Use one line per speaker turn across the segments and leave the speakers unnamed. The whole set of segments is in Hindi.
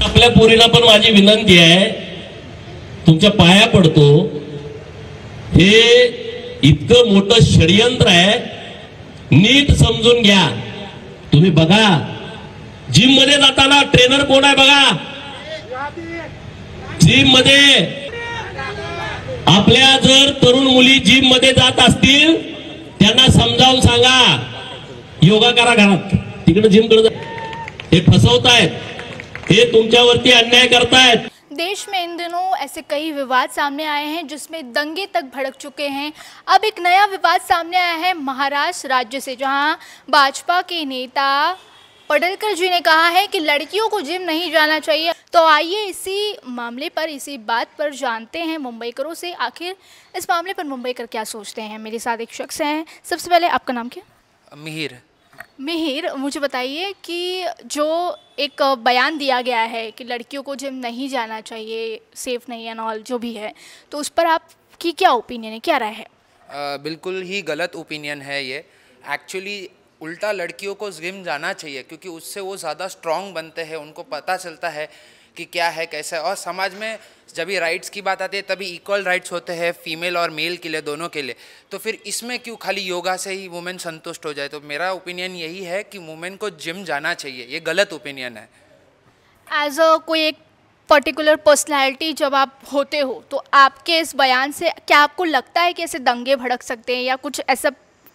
आपल्या पोरीला पण माझी विनंती आहे, तुमच्या पाया पडतो, हे इतकं मोठं षडयंत्र आहे, नीट समजून घ्या. तुम्ही बघा जिम मध्ये जाताना ट्रेनर कोण आहे बघा. जिम मध्ये आपल्या जर तरुण मुली जिम मध्ये जात असतील त्यांना समजावून सांगा, योगा करा घरात, तिकडे जिम कडे जा. हे फसवतायत, हे तुमच्यावरती अन्याय करतायत.
देश में इन दिनों ऐसे कई विवाद सामने आए हैं जिसमें दंगे तक भड़क चुके हैं. अब एक नया विवाद सामने आया है महाराष्ट्र राज्य से, जहां भाजपा के नेता पडळकर जी ने कहा है कि लड़कियों को जिम नहीं जाना चाहिए. तो आइए इसी मामले पर, इसी बात पर जानते हैं मुंबईकरों से, आखिर इस मामले पर मुंबईकर क्या सोचते हैं. मेरे साथ एक शख्स हैं. सबसे पहले आपका नाम क्या?
मिहिर.
मिहिर, मुझे बताइए कि जो एक बयान दिया गया है कि लड़कियों को जिम नहीं जाना चाहिए, सेफ नहीं एंड ऑल जो भी है, तो उस पर आपकी क्या ओपिनियन है, क्या राय है?
बिल्कुल ही गलत ओपिनियन है ये. एक्चुअली उल्टा लड़कियों को जिम जाना चाहिए, क्योंकि उससे वो ज़्यादा स्ट्रॉन्ग बनते हैं, उनको पता चलता है कि क्या है कैसा है. और समाज में जब भी राइट्स की बात आती है तभी इक्वल राइट्स होते हैं फीमेल और मेल के लिए, दोनों के लिए. तो फिर इसमें क्यों खाली योगा से ही वुमेन संतुष्ट हो जाए. तो मेरा ओपिनियन यही है कि वुमेन को जिम जाना चाहिए. ये गलत ओपिनियन है.
एज अ कोई एक पर्टिकुलर पर्सनैलिटी जब आप होते हो तो आपके इस बयान से क्या आपको लगता है कि ऐसे दंगे भड़क सकते हैं या कुछ ऐसा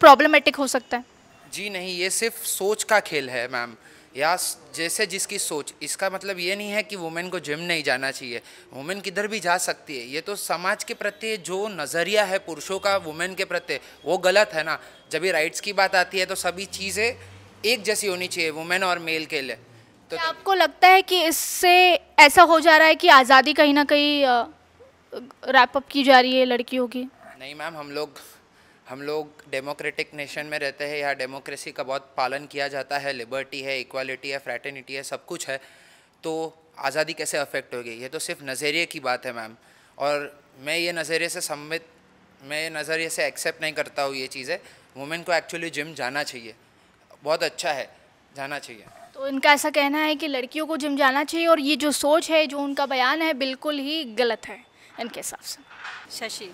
प्रॉब्लमेटिक हो सकता है?
जी नहीं, ये सिर्फ सोच का खेल है मैम, या जैसे जिसकी सोच. इसका मतलब ये नहीं है कि वुमेन को जिम नहीं जाना चाहिए. वुमेन किधर भी जा सकती है. ये तो समाज के प्रति जो नज़रिया है पुरुषों का वुमेन के प्रति, वो गलत है ना. जब भी राइट्स की बात आती है तो सभी चीज़ें एक जैसी होनी चाहिए वुमेन और मेल के लिए. तो
क्या आपको लगता है कि इससे ऐसा हो जा रहा है कि आज़ादी कहीं ना कहीं रैप अप की जा रही है लड़कियों की?
नहीं मैम, हम लोग डेमोक्रेटिक नेशन में रहते हैं. यहाँ डेमोक्रेसी का बहुत पालन किया जाता है. लिबर्टी है, इक्वालिटी है, फ्रैटर्निटी है, सब कुछ है. तो आज़ादी कैसे अफेक्ट होगी? ये तो सिर्फ नज़रिए की बात है मैम. और मैं ये नज़रिए से एक्सेप्ट नहीं करता हूँ ये चीज़ें. वुमेन को एक्चुअली जिम जाना चाहिए. बहुत अच्छा है, जाना चाहिए.
तो इनका ऐसा कहना है कि लड़कियों को जिम जाना चाहिए और ये जो सोच है, जो उनका बयान है, बिल्कुल ही गलत है इनके हिसाब से.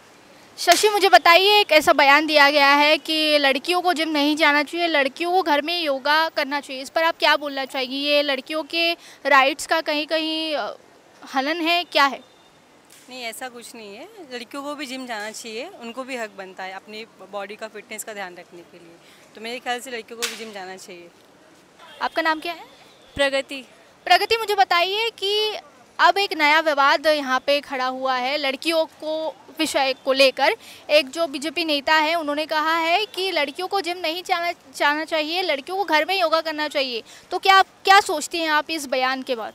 शशि, मुझे बताइए, एक ऐसा बयान दिया गया है कि लड़कियों को जिम नहीं जाना चाहिए, लड़कियों को घर में योगा करना चाहिए. इस पर आप क्या बोलना चाहेंगी? ये लड़कियों के राइट्स का कहीं कहीं हनन है, क्या है?
नहीं, ऐसा कुछ नहीं है. लड़कियों को भी जिम जाना चाहिए, उनको भी हक बनता है अपनी बॉडी का फिटनेस का ध्यान रखने के लिए. तो मेरे ख्याल से लड़कियों को भी जिम जाना चाहिए.
आपका नाम क्या है?
प्रगति,
मुझे बताइए कि अब एक नया विवाद यहाँ पे खड़ा हुआ है लड़कियों को विषय को लेकर. एक जो बीजेपी नेता है उन्होंने कहा है कि लड़कियों को जिम नहीं जाना चाहिए, लड़कियों को घर में योगा करना चाहिए. तो क्या सोचती हैं आप इस बयान के बाद?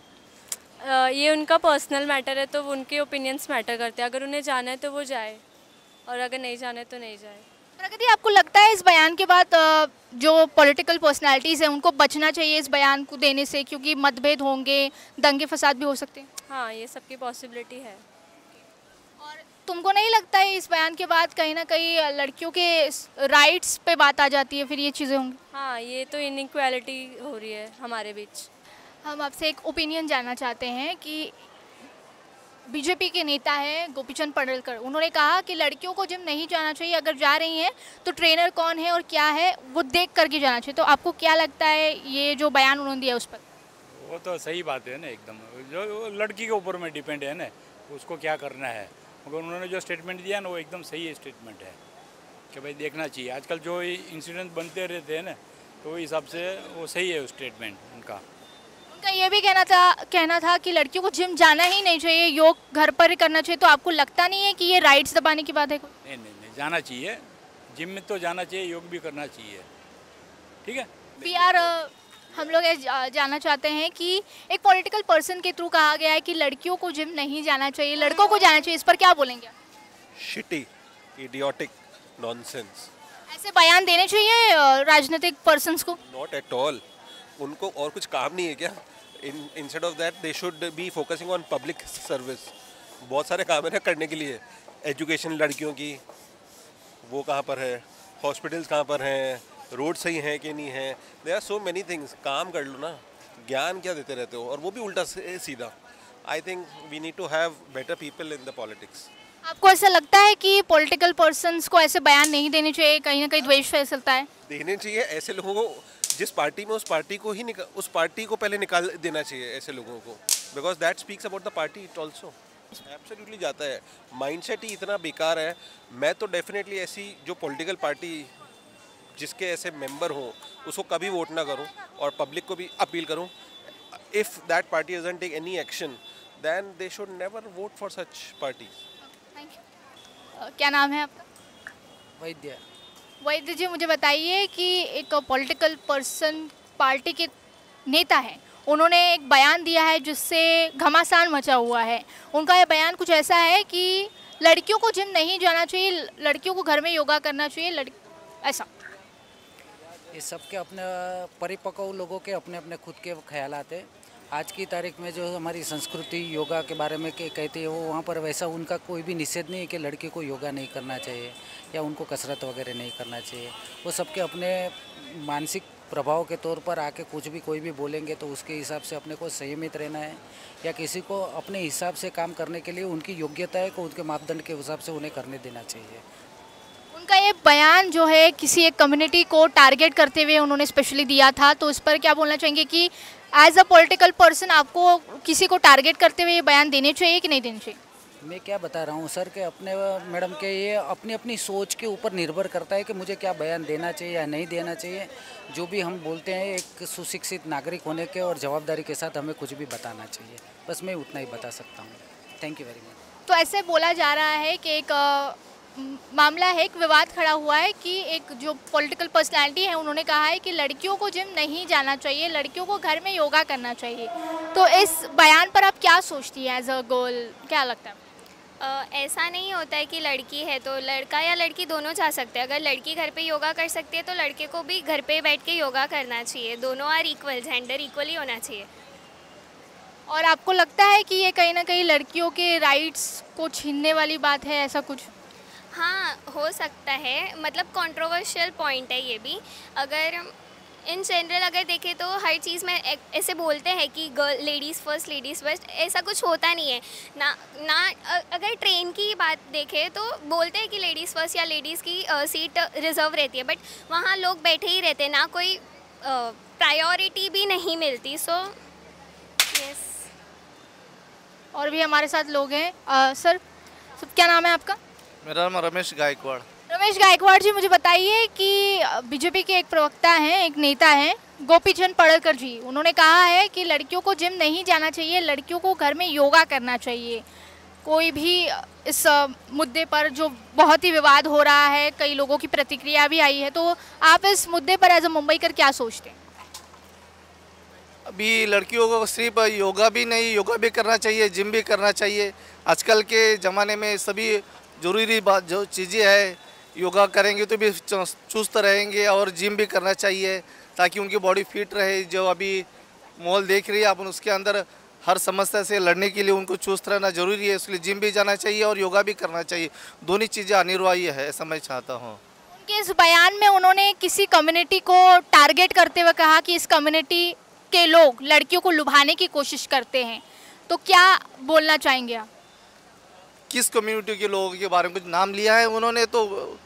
ये उनका पर्सनल मैटर है, तो उनके ओपिनियंस मैटर करते हैं. अगर उन्हें जाना है तो वो जाए, और अगर नहीं जाना है तो नहीं जाए.
प्रगति, आपको लगता है इस बयान के बाद जो पॉलिटिकल पर्सनालिटीज़ हैं उनको बचना चाहिए इस बयान को देने से, क्योंकि मतभेद होंगे, दंगे फसाद भी हो सकते हैं?
हाँ, ये सबकी पॉसिबिलिटी है.
और तुमको नहीं लगता है इस बयान के बाद कहीं ना कहीं लड़कियों के राइट्स पे बात आ जाती है, फिर ये चीज़ें होंगी?
हाँ, ये तो इनइक्वालिटी हो रही है हमारे बीच.
हम आपसे एक ओपिनियन जानना चाहते हैं कि बीजेपी के नेता हैं गोपीचंद पडळकर, उन्होंने कहा कि लड़कियों को जिम नहीं जाना चाहिए, अगर जा रही हैं तो ट्रेनर कौन है और क्या है वो देख करके जाना चाहिए. तो आपको क्या लगता है ये जो बयान उन्होंने दिया उस पर?
वो तो सही बात है ना, एकदम जो लड़की के ऊपर में डिपेंड है ना, उसको क्या करना है. मगर उन्होंने जो स्टेटमेंट दिया ना वो एकदम सही स्टेटमेंट है कि भाई देखना चाहिए. आजकल जो इंसिडेंट बनते रहते हैं ना, तो वो हिसाब से वो सही है स्टेटमेंट उनका.
उनका ये भी कहना था कि लड़कियों को जिम जाना ही नहीं चाहिए, योग घर पर ही करना चाहिए. तो आपको लगता नहीं है कि ये राइट्स दबाने की बात है?
नहीं, जाना चाहिए. जिम में तो जाना चाहिए, योग भी करना चाहिए. ठीक है.
यार, हम लोग ये जानना चाहते हैं कि एक पॉलिटिकल पर्सन के थ्रू कहा गया है कि लड़कियों को जिम नहीं जाना चाहिए, लड़कों को जाना चाहिए. इस पर क्या बोलेंगे?
Shitty, idiotic, nonsense.
ऐसे बयान देने चाहिए राजनीतिक पर्सन्स को?
Not at all. उनको और कुछ काम नहीं है क्या? Instead of that they should be focusing on public service. बहुत सारे काम है ना करने के लिए. एजुकेशन लड़कियों की वो कहाँ पर है, हॉस्पिटल्स कहाँ पर हैं, रोड सही हैं कि नहीं है. There are so many things. काम कर लो ना, ज्ञान क्या देते रहते हो, और वो भी उल्टा सीधा। I think we need to have better people in the politics.
आपको ऐसा लगता है कि पॉलिटिकल पर्सन्स को ऐसे बयान नहीं देने चाहिए, कहीं ना कहीं द्वेष फैलता है?
देने चाहिए ऐसे लोगों को, जिस पार्टी में उस पार्टी को ही उस पार्टी को पहले निकाल देना चाहिए ऐसे लोगों को, because that speaks about the party it also. Absolutely जाता है, माइंडसेट ही इतना बेकार है। मैं तो डेफिनेटली ऐसी जो पॉलिटिकल पार्टी जिसके ऐसे मेंबर हो उसको कभी वोट ना करूं, और पब्लिक को भी अपील करूं, if that party doesn't take any action then they should never vote for such party.
क्या नाम है आपका?
वैद्य।
वैद्य जी, मुझे बताइए कि एक पॉलिटिकल पर्सन, पार्टी के नेता हैं, उन्होंने एक बयान दिया है जिससे घमासान मचा हुआ है। उनका ये बयान कुछ ऐसा है कि लड़कियों को जिम नहीं जाना चाहिए, लड़कियों को घर में योगा करना चाहिए, ऐसा।
ये सबके अपने परिपक्व लोगों के अपने अपने खुद के ख्यालात हैं। आज की तारीख में जो हमारी संस्कृति योगा के बारे में कहती है, वो वहाँ पर वैसा उनका कोई भी निषेध नहीं है कि लड़की को योगा नहीं करना चाहिए या उनको कसरत वगैरह नहीं करना चाहिए। वो सबके अपने मानसिक प्रभाव के तौर पर आके कुछ भी कोई भी बोलेंगे तो उसके हिसाब से अपने को संयमित रहना है, या किसी को अपने हिसाब से काम करने के लिए उनकी योग्यता है को उनके मापदंड के हिसाब से उन्हें करने देना चाहिए।
उनका ये बयान जो है किसी एक कम्युनिटी को टारगेट करते हुए उन्होंने स्पेशली दिया था, तो इस पर क्या बोलना चाहेंगे कि एज अ पॉलिटिकल पर्सन आपको किसी को टारगेट करते हुए ये बयान देने चाहिए कि नहीं देने चाहिए?
मैं क्या बता रहा हूँ सर के अपने मैडम के ये अपनी अपनी सोच के ऊपर निर्भर करता है कि मुझे क्या बयान देना चाहिए या नहीं देना चाहिए। जो भी हम बोलते हैं एक सुशिक्षित नागरिक होने के और जवाबदारी के साथ हमें कुछ भी बताना चाहिए, बस मैं उतना ही बता सकता हूँ। Thank you very much.
तो ऐसे बोला जा रहा है कि एक मामला है, एक विवाद खड़ा हुआ है कि एक जो पॉलिटिकल पर्सनालिटी है उन्होंने कहा है कि लड़कियों को जिम नहीं जाना चाहिए, लड़कियों को घर में योगा करना चाहिए। तो इस बयान पर आप क्या सोचती हैं एज अ गर्ल, क्या लगता है?
ऐसा नहीं होता है कि लड़की है तो लड़का या लड़की दोनों जा सकते हैं। अगर लड़की घर पे योगा कर सकती है तो लड़के को भी घर पे बैठ के योगा करना चाहिए। दोनों आर इक्वल, जेंडर इक्वली होना चाहिए।
और आपको लगता है कि ये कहीं ना कहीं लड़कियों के राइट्स को छीनने वाली बात है, ऐसा कुछ?
हाँ, हो सकता है, मतलब कंट्रोवर्शियल पॉइंट है ये भी। अगर इन जनरल अगर देखें तो हर चीज़ में ऐसे बोलते हैं कि गर्ल लेडीज़ फर्स्ट, ऐसा कुछ होता नहीं है ना। अगर ट्रेन की बात देखें तो बोलते हैं कि लेडीज़ फर्स्ट या लेडीज़ की सीट रिजर्व रहती है, बट वहाँ लोग बैठे ही रहते हैं, ना कोई प्रायोरिटी भी नहीं मिलती। So yes.
और भी हमारे साथ लोग हैं। सर, क्या नाम है आपका?
मेरा नाम रमेश गायकवाड़।
रमेश गायकवाड़ जी, मुझे बताइए कि बीजेपी के एक प्रवक्ता हैं, एक नेता हैं, गोपी चंद पडळकर जी, उन्होंने कहा है कि लड़कियों को जिम नहीं जाना चाहिए, लड़कियों को घर में योगा करना चाहिए। कोई भी इस मुद्दे पर जो बहुत ही विवाद हो रहा है, कई लोगों की प्रतिक्रिया भी आई है, तो आप इस मुद्दे पर एज अ मुंबईकर क्या सोचते हैं?
अभी लड़कियों को सिर्फ योगा भी नहीं, योगा भी करना चाहिए, जिम भी करना चाहिए। आजकल के ज़माने में सभी ज़रूरी बात जो चीज़ें हैं, योगा करेंगे तो भी चुस्त रहेंगे, और जिम भी करना चाहिए ताकि उनकी बॉडी फिट रहे। जो अभी माहौल देख रही है अपन, उसके अंदर हर समस्या से लड़ने के लिए उनको चुस्त रहना जरूरी है, इसलिए जिम भी जाना चाहिए और योगा भी करना चाहिए। दोनों चीज़ें अनिवार्य है, ऐसा मैं चाहता हूँ।
उनके इस बयान में उन्होंने किसी कम्युनिटी को टारगेट करते हुए कहा कि इस कम्युनिटी के लोग लड़कियों को लुभाने की कोशिश करते हैं, तो क्या बोलना चाहेंगे आप?
किस कम्युनिटी के लोगों के बारे में कुछ नाम लिया है उन्होंने, तो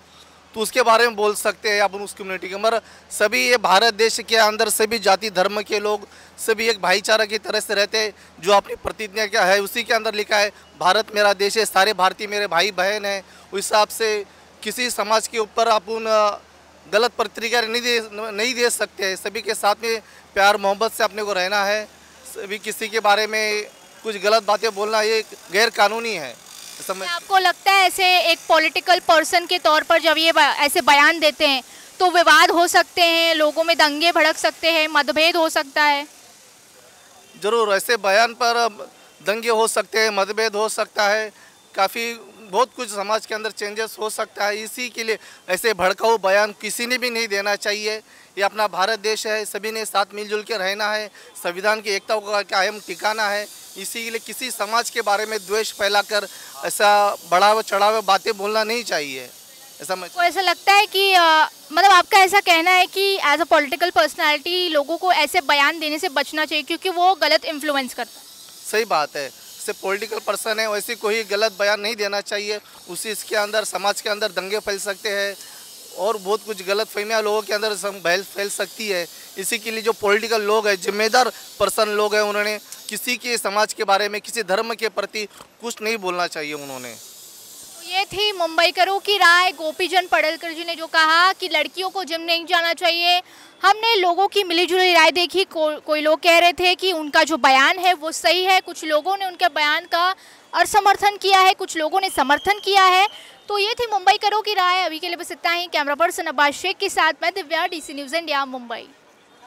उसके बारे में बोल सकते हैं अपन उस कम्युनिटी के, मगर सभी ये भारत देश के अंदर सभी जाति धर्म के लोग सभी एक भाईचारा की तरह से रहते हैं। जो अपनी प्रतिज्ञा क्या है उसी के अंदर लिखा है, भारत मेरा देश है, सारे भारतीय मेरे भाई बहन हैं। उस हिसाब से किसी समाज के ऊपर अपन गलत प्रतिक्रिया नहीं दे सकते हैं। सभी के साथ में प्यार मोहब्बत से अपने को रहना है। सभी किसी के बारे में कुछ गलत बातें बोलना ये गैर कानूनी है।
आपको लगता है ऐसे एक पॉलिटिकल पर्सन के तौर पर जब ये ऐसे बयान देते हैं तो विवाद हो सकते हैं, लोगों में दंगे भड़क सकते हैं, मतभेद हो सकता है?
जरूर, ऐसे बयान पर दंगे हो सकते हैं, मतभेद हो सकता है, काफ़ी बहुत कुछ समाज के अंदर चेंजेस हो सकता है। इसी के लिए ऐसे भड़काऊ बयान किसी ने भी नहीं देना चाहिए। ये अपना भारत देश है, सभी ने साथ मिलजुल के रहना है, संविधान की एकता को कायम टिकाना है। इसी के लिए किसी समाज के बारे में द्वेष फैलाकर ऐसा बढ़ावा चढ़ावा बातें बोलना नहीं चाहिए। ऐसा मैं
तो ऐसा लगता है कि मतलब आपका ऐसा कहना है कि एज अ पॉलिटिकल पर्सनालिटी लोगों को ऐसे बयान देने से बचना चाहिए क्योंकि वो गलत इन्फ्लुएंस करता है।
सही बात है, जैसे पॉलिटिकल पर्सन है वैसे कोई गलत बयान नहीं देना चाहिए। उसी इसके अंदर समाज के अंदर दंगे फैल सकते हैं और बहुत कुछ गलत फहमियाँ लोगों के अंदर फैल सकती है। इसी के लिए जो पॉलिटिकल लोग हैं, जिम्मेदार पर्सन लोग हैं, उन्होंने किसी के समाज के बारे में, किसी धर्म के प्रति कुछ नहीं बोलना चाहिए उन्होंने।
तो ये थी मुंबईकरों की राय। गोपीचंद पडळकर जी ने जो कहा कि लड़कियों को जिम नहीं जाना चाहिए। हमने लोगों की मिलीजुली राय देखी। कोई लोग कह रहे थे कि उनका जो बयान है वो सही है, कुछ लोगों ने उनके बयान का असमर्थन किया है, कुछ लोगों ने समर्थन किया है। तो ये थी मुंबईकरों की राय। अभी के लिए बस इतना ही। कैमरा पर्सन अब्बास शेख के साथ मैं Divya, DC news India, Mumbai.